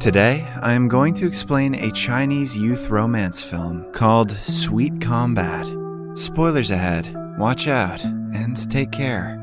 Today, I am going to explain a Chinese youth romance film called Sweet Combat. Spoilers ahead, watch out, and take care.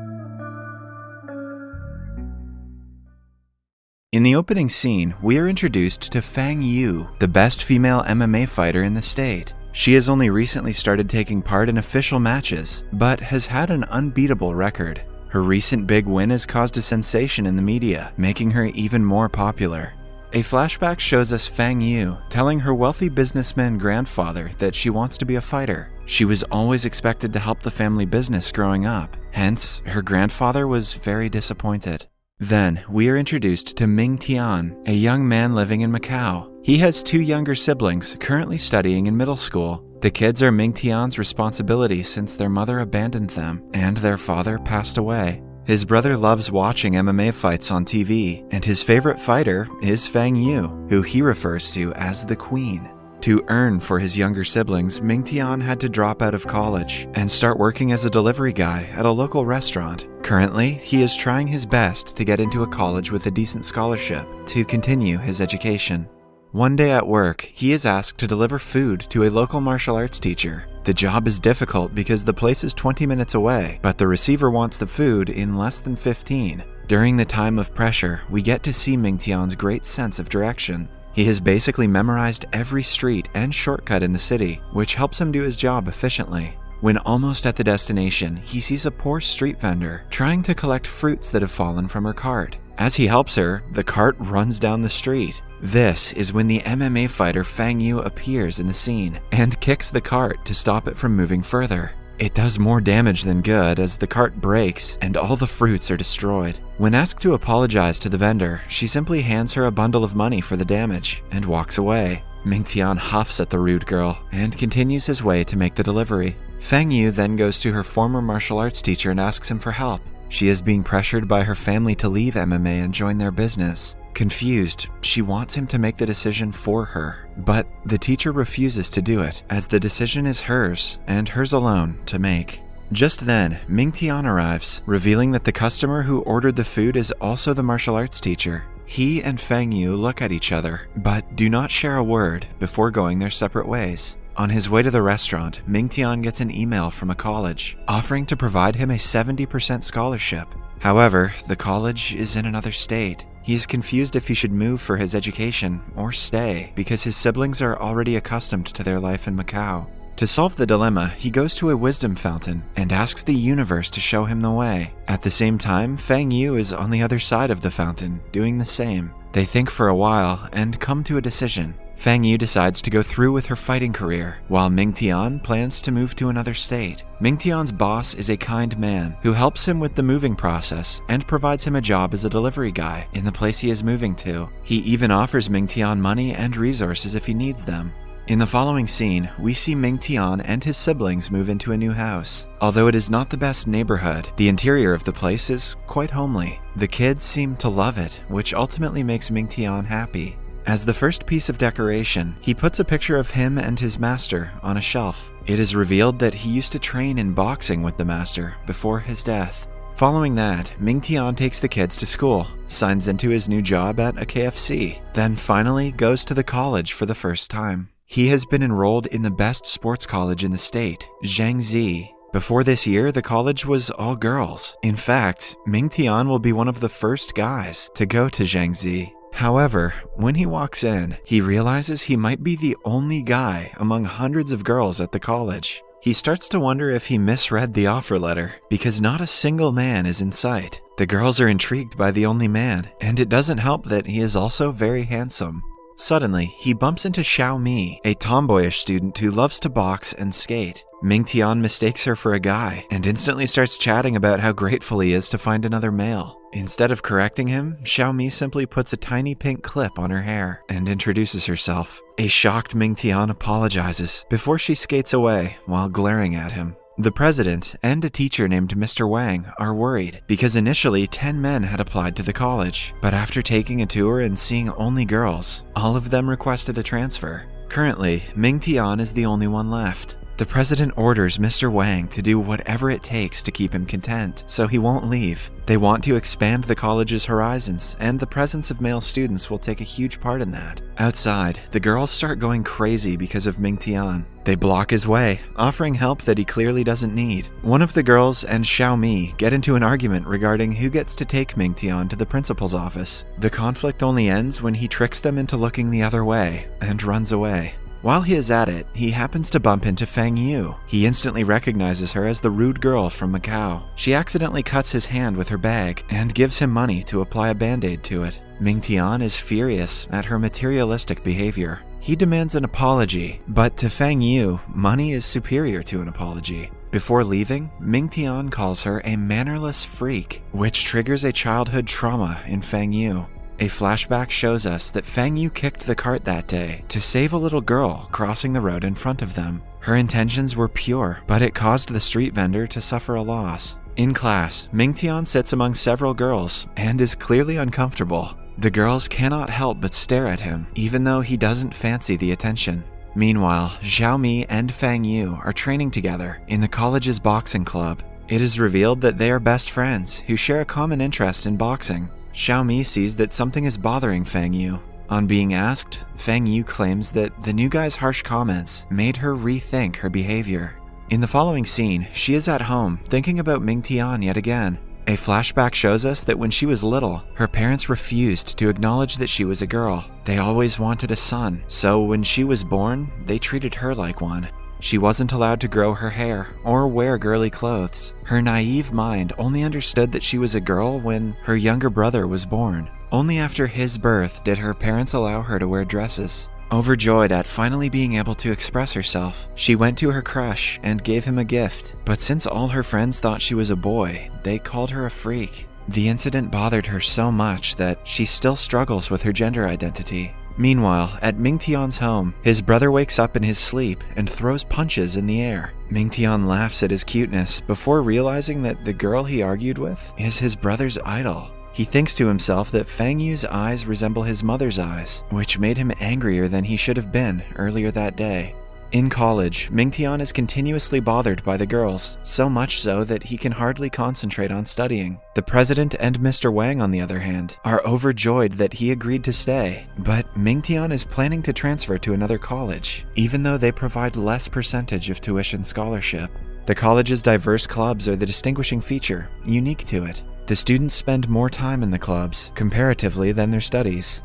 In the opening scene, we are introduced to Fang Yu, the best female MMA fighter in the state. She has only recently started taking part in official matches, but has had an unbeatable record. Her recent big win has caused a sensation in the media, making her even more popular. A flashback shows us Fang Yu telling her wealthy businessman grandfather that she wants to be a fighter. She was always expected to help the family business growing up, hence her grandfather was very disappointed. Then, we are introduced to Ming Tian, a young man living in Macau. He has two younger siblings currently studying in middle school. The kids are Ming Tian's responsibility since their mother abandoned them and their father passed away. His brother loves watching MMA fights on TV, and his favorite fighter is Fang Yu, who he refers to as the Queen. To earn for his younger siblings, Ming Tian had to drop out of college and start working as a delivery guy at a local restaurant. Currently, he is trying his best to get into a college with a decent scholarship to continue his education. One day at work, he is asked to deliver food to a local martial arts teacher. The job is difficult because the place is 20 minutes away, but the receiver wants the food in less than 15. During the time of pressure, we get to see Ming Tian's great sense of direction. He has basically memorized every street and shortcut in the city, which helps him do his job efficiently. When almost at the destination, he sees a poor street vendor trying to collect fruits that have fallen from her cart. As he helps her, the cart runs down the street. This is when the MMA fighter Fang Yu appears in the scene and kicks the cart to stop it from moving further. It does more damage than good as the cart breaks and all the fruits are destroyed. When asked to apologize to the vendor, she simply hands her a bundle of money for the damage and walks away. Ming Tian huffs at the rude girl and continues his way to make the delivery. Fang Yu then goes to her former martial arts teacher and asks him for help. She is being pressured by her family to leave MMA and join their business. Confused, she wants him to make the decision for her, but the teacher refuses to do it, as the decision is hers, and hers alone, to make. Just then, Ming Tian arrives, revealing that the customer who ordered the food is also the martial arts teacher. He and Fang Yu look at each other, but do not share a word before going their separate ways. On his way to the restaurant, Ming Tian gets an email from a college, offering to provide him a 70% scholarship. However, the college is in another state. He is confused if he should move for his education or stay, because his siblings are already accustomed to their life in Macau. To solve the dilemma, he goes to a wisdom fountain and asks the universe to show him the way. At the same time, Fang Yu is on the other side of the fountain, doing the same. They think for a while and come to a decision. Fang Yu decides to go through with her fighting career, while Ming Tian plans to move to another state. Ming Tian's boss is a kind man who helps him with the moving process and provides him a job as a delivery guy in the place he is moving to. He even offers Ming Tian money and resources if he needs them. In the following scene, we see Ming Tian and his siblings move into a new house. Although it is not the best neighborhood, the interior of the place is quite homely. The kids seem to love it, which ultimately makes Ming Tian happy. As the first piece of decoration, he puts a picture of him and his master on a shelf. It is revealed that he used to train in boxing with the master before his death. Following that, Ming Tian takes the kids to school, signs into his new job at a KFC, then finally goes to the college for the first time. He has been enrolled in the best sports college in the state, ZhengZe. Before this year, the college was all girls. In fact, Ming Tian will be one of the first guys to go to ZhengZe. However, when he walks in, he realizes he might be the only guy among hundreds of girls at the college. He starts to wonder if he misread the offer letter, because not a single man is in sight. The girls are intrigued by the only man, and it doesn't help that he is also very handsome. Suddenly, he bumps into Xiao Mi, a tomboyish student who loves to box and skate. Ming Tian mistakes her for a guy and instantly starts chatting about how grateful he is to find another male. Instead of correcting him, Xiao Mi simply puts a tiny pink clip on her hair and introduces herself. A shocked Ming Tian apologizes before she skates away while glaring at him. The president and a teacher named Mr. Wang are worried because initially 10 men had applied to the college, but after taking a tour and seeing only girls, all of them requested a transfer. Currently, Ming Tian is the only one left. The president orders Mr. Wang to do whatever it takes to keep him content, so he won't leave. They want to expand the college's horizons, and the presence of male students will take a huge part in that. Outside, the girls start going crazy because of Mingtian. They block his way, offering help that he clearly doesn't need. One of the girls and Xiaomi get into an argument regarding who gets to take Mingtian to the principal's office. The conflict only ends when he tricks them into looking the other way and runs away. While he is at it, he happens to bump into Feng Yu. He instantly recognizes her as the rude girl from Macau. She accidentally cuts his hand with her bag and gives him money to apply a band-aid to it. Mingtian is furious at her materialistic behavior. He demands an apology, but to Feng Yu, money is superior to an apology. Before leaving, Mingtian calls her a mannerless freak, which triggers a childhood trauma in Feng Yu. A flashback shows us that Feng Yu kicked the cart that day to save a little girl crossing the road in front of them. Her intentions were pure, but it caused the street vendor to suffer a loss. In class, Mingtian sits among several girls and is clearly uncomfortable. The girls cannot help but stare at him, even though he doesn't fancy the attention. Meanwhile, Xiaomi and Feng Yu are training together in the college's boxing club. It is revealed that they are best friends who share a common interest in boxing. Xiaomi sees that something is bothering Feng Yu. On being asked, Feng Yu claims that the new guy's harsh comments made her rethink her behavior. In the following scene, she is at home thinking about Mingtian yet again. A flashback shows us that when she was little, her parents refused to acknowledge that she was a girl. They always wanted a son, so when she was born, they treated her like one. She wasn't allowed to grow her hair or wear girly clothes. Her naive mind only understood that she was a girl when her younger brother was born. Only after his birth did her parents allow her to wear dresses. Overjoyed at finally being able to express herself, she went to her crush and gave him a gift. But since all her friends thought she was a boy, they called her a freak. The incident bothered her so much that she still struggles with her gender identity. Meanwhile, at Mingtian's home, his brother wakes up in his sleep and throws punches in the air. Mingtian laughs at his cuteness before realizing that the girl he argued with is his brother's idol. He thinks to himself that Feng Yu's eyes resemble his mother's eyes, which made him angrier than he should have been earlier that day. In college, Mingtian is continuously bothered by the girls, so much so that he can hardly concentrate on studying. The president and Mr. Wang, on the other hand, are overjoyed that he agreed to stay, but Mingtian is planning to transfer to another college, even though they provide less percentage of tuition scholarship. The college's diverse clubs are the distinguishing feature, unique to it. The students spend more time in the clubs, comparatively, than their studies.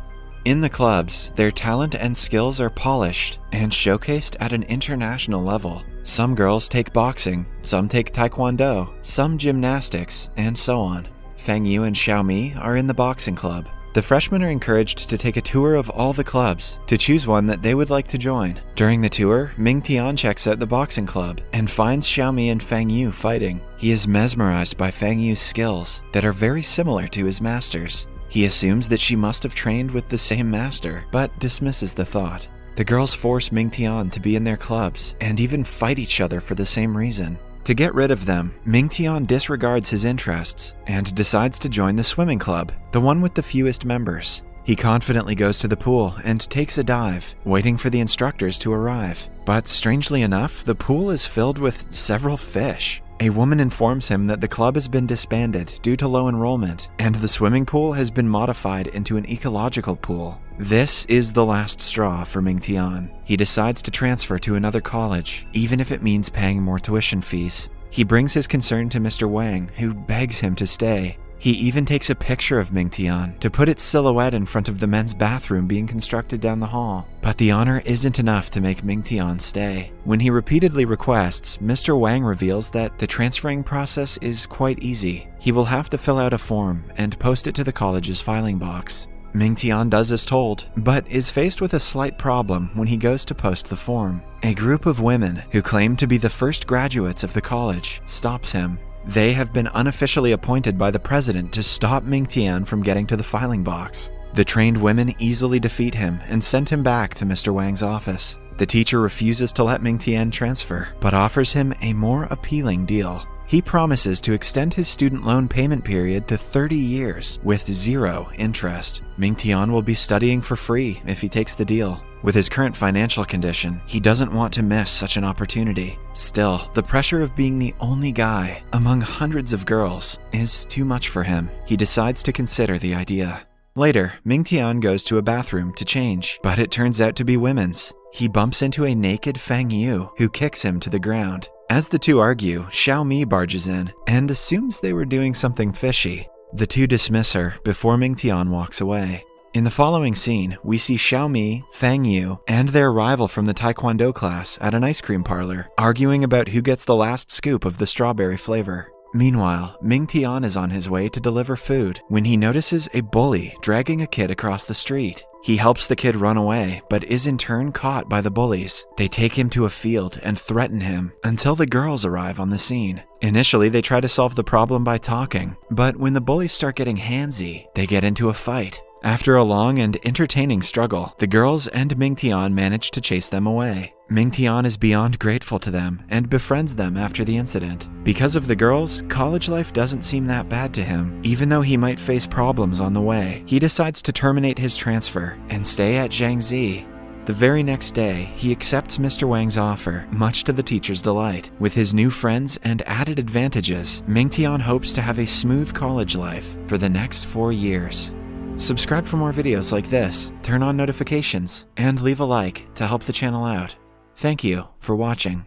In the clubs, their talent and skills are polished and showcased at an international level. Some girls take boxing, some take taekwondo, some gymnastics, and so on. Feng Yu and Xiaomi are in the boxing club. The freshmen are encouraged to take a tour of all the clubs to choose one that they would like to join. During the tour, Mingtian checks out the boxing club and finds Xiaomi and Feng Yu fighting. He is mesmerized by Feng Yu's skills that are very similar to his master's. He assumes that she must have trained with the same master, but dismisses the thought. The girls force Mingtian to be in their clubs and even fight each other for the same reason. To get rid of them, Mingtian disregards his interests and decides to join the swimming club, the one with the fewest members. He confidently goes to the pool and takes a dive, waiting for the instructors to arrive. But strangely enough, the pool is filled with several fish. A woman informs him that the club has been disbanded due to low enrollment, and the swimming pool has been modified into an ecological pool. This is the last straw for Mingtian. He decides to transfer to another college, even if it means paying more tuition fees. He brings his concern to Mr. Wang, who begs him to stay. He even takes a picture of Mingtian to put its silhouette in front of the men's bathroom being constructed down the hall. But the honor isn't enough to make Mingtian stay. When he repeatedly requests, Mr. Wang reveals that the transferring process is quite easy. He will have to fill out a form and post it to the college's filing box. Mingtian does as told, but is faced with a slight problem when he goes to post the form. A group of women who claim to be the first graduates of the college stops him. They have been unofficially appointed by the president to stop Mingtian from getting to the filing box. The trained women easily defeat him and send him back to Mr. Wang's office. The teacher refuses to let Mingtian transfer, but offers him a more appealing deal. He promises to extend his student loan payment period to 30 years with 0 interest. Mingtian will be studying for free if he takes the deal. With his current financial condition, he doesn't want to miss such an opportunity. Still, the pressure of being the only guy among hundreds of girls is too much for him. He decides to consider the idea. Later, Mingtian goes to a bathroom to change, but it turns out to be women's. He bumps into a naked Fang Yu, who kicks him to the ground. As the two argue, Xiaomi barges in and assumes they were doing something fishy. The two dismiss her before Mingtian walks away. In the following scene, we see Xiaomi, Fang Yu, and their rival from the Taekwondo class at an ice cream parlor, arguing about who gets the last scoop of the strawberry flavor. Meanwhile, Mingtian is on his way to deliver food when he notices a bully dragging a kid across the street. He helps the kid run away, but is in turn caught by the bullies. They take him to a field and threaten him until the girls arrive on the scene. Initially, they try to solve the problem by talking, but when the bullies start getting handsy, they get into a fight. After a long and entertaining struggle, the girls and Mingtian manage to chase them away. Mingtian is beyond grateful to them and befriends them after the incident. Because of the girls, college life doesn't seem that bad to him. Even though he might face problems on the way, he decides to terminate his transfer and stay at ZhengZe. The very next day, he accepts Mr. Wang's offer, much to the teacher's delight. With his new friends and added advantages, Mingtian hopes to have a smooth college life for the next 4 years. Subscribe for more videos like this, turn on notifications, and leave a like to help the channel out. Thank you for watching.